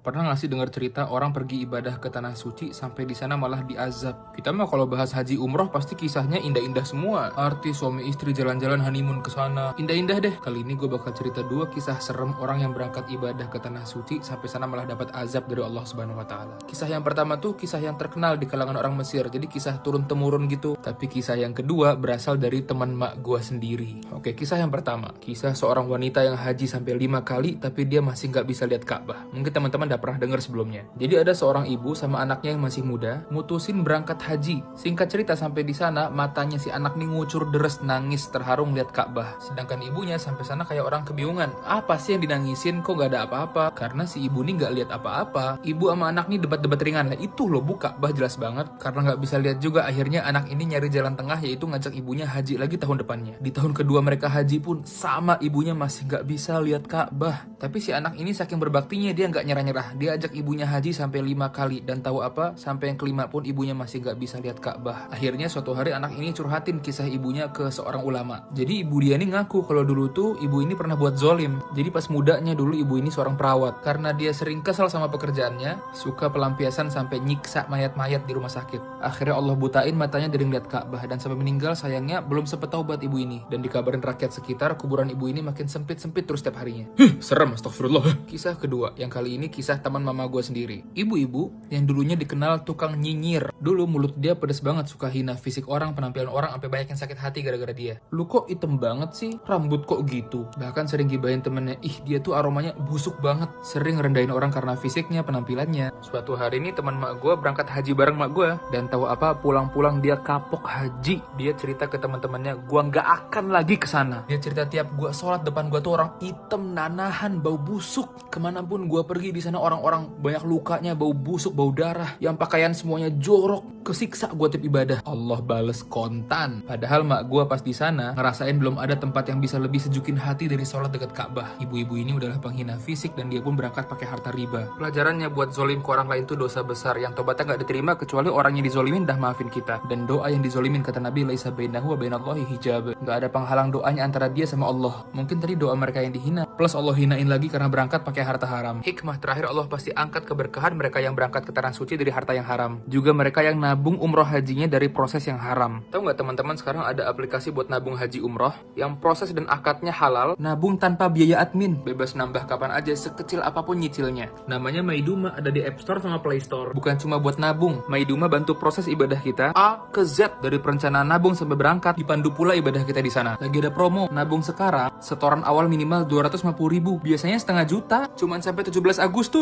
Pernah nggak sih dengar cerita orang pergi ibadah ke tanah suci sampai di sana malah diazab? Kita mah kalau bahas haji umroh pasti kisahnya indah-indah semua. Artis suami istri jalan-jalan honeymoon ke sana. Indah-indah deh. Kali ini gue bakal cerita 2 kisah serem orang yang berangkat ibadah ke tanah suci sampai sana malah dapat azab dari Allah Subhanahu wa taala. Kisah yang pertama tuh kisah yang terkenal di kalangan orang Mesir. Jadi kisah turun-temurun gitu. Tapi kisah yang kedua berasal dari teman mak gue sendiri. Oke, kisah yang pertama. Kisah seorang wanita yang haji sampai 5 kali tapi dia masih nggak bisa lihat Ka'bah. Mungkin teman-teman udah pernah dengar sebelumnya. Jadi ada seorang ibu sama anaknya yang masih muda mutusin berangkat haji. Singkat cerita sampai di sana matanya si anak nih ngucur deres nangis terharu lihat Ka'bah. Sedangkan ibunya sampai sana kayak orang kebingungan. Apa sih yang dinangisin? Kok nggak ada apa-apa? Karena si ibu nih nggak lihat apa-apa. Ibu sama anak nih debat-debat ringan lah. Itu loh Bu, Ka'bah jelas banget. Karena nggak bisa lihat juga akhirnya anak ini nyari jalan tengah yaitu ngajak ibunya haji lagi tahun depannya. Di tahun kedua mereka haji pun sama ibunya masih nggak bisa lihat Ka'bah. Tapi si anak ini saking berbaktinya dia nggak nyerah-nyerah. Dia ajak ibunya haji sampai 5 kali dan tahu apa? Sampai yang kelima pun ibunya masih nggak bisa lihat Ka'bah. Akhirnya suatu hari anak ini curhatin kisah ibunya ke seorang ulama. Jadi ibu dia ini ngaku kalau dulu tuh ibu ini pernah buat zolim. Jadi pas mudanya dulu ibu ini seorang perawat. Karena dia sering kesal sama pekerjaannya, suka pelampiasan sampai nyiksa mayat-mayat di rumah sakit. Akhirnya Allah butain matanya dari ngeliat Ka'bah dan sampai meninggal sayangnya belum sempet taubat ibu ini. Dan dikabarin rakyat sekitar kuburan ibu ini makin sempit-sempit terus setiap harinya. Serem, astagfirullah. Kisah kedua, yang kali ini kisah teman mama gue sendiri. Ibu-ibu yang dulunya dikenal tukang nyinyir. Dulu mulut dia pedas banget, suka hina fisik orang, penampilan orang, sampai banyak yang sakit hati gara-gara dia. Lu kok item banget sih? Rambut kok gitu? Bahkan sering gibahin temennya, ih dia tuh aromanya busuk banget. Sering rendahin orang karena fisiknya, penampilannya. Suatu hari ini teman mak gue berangkat haji bareng mak gue. Dan tahu apa? Pulang-pulang dia kapok haji. Dia cerita ke teman-temannya, gue nggak akan lagi ke sana. Dia cerita tiap gue sholat depan gue tuh orang hitam, nanahan, bau busuk. Kemanapun gue pergi di sana orang-orang banyak lukanya, bau busuk, bau darah. Yang pakaian semuanya jorok. Kesiksa gue tiap ibadah. Allah bales kontan. Padahal mak gue pas di sana ngerasain belum ada tempat yang bisa lebih sejukin hati dari sholat dekat Ka'bah. Ibu-ibu ini udahlah penghina fisik dan dia pun berangkat pakai harta riba. Pelajarannya buat zolim ke orang lain itu dosa besar yang tobatnya nggak diterima kecuali orang yang dizolimin dah maafin kita. Dan doa yang dizolimin kata Nabi laisa bainahu wa bainallahi hijab. Nggak ada penghalang doanya antara dia sama Allah. Mungkin tadi doa mereka yang dihina plus Allah hinain lagi karena berangkat pakai harta haram. Hikmah terakhir, Allah pasti angkat keberkahan mereka yang berangkat ke tanah suci dari harta yang haram. Juga mereka yang nabung umroh hajinya dari proses yang haram. Tahu nggak teman-teman sekarang ada aplikasi buat nabung haji umroh yang proses dan akadnya halal, nabung tanpa biaya admin, bebas nambah kapan aja sekecil apapun nyicilnya. Namanya Maiduma, ada di App Store sama Play Store. Bukan cuma buat nabung, Maiduma bantu proses ibadah kita A ke Z dari perencanaan nabung sampai berangkat, dipandu pula ibadah kita di sana. Lagi ada promo, nabung sekarang setoran awal minimal 250.000, biasanya setengah juta, cuman sampai 17 Agustus.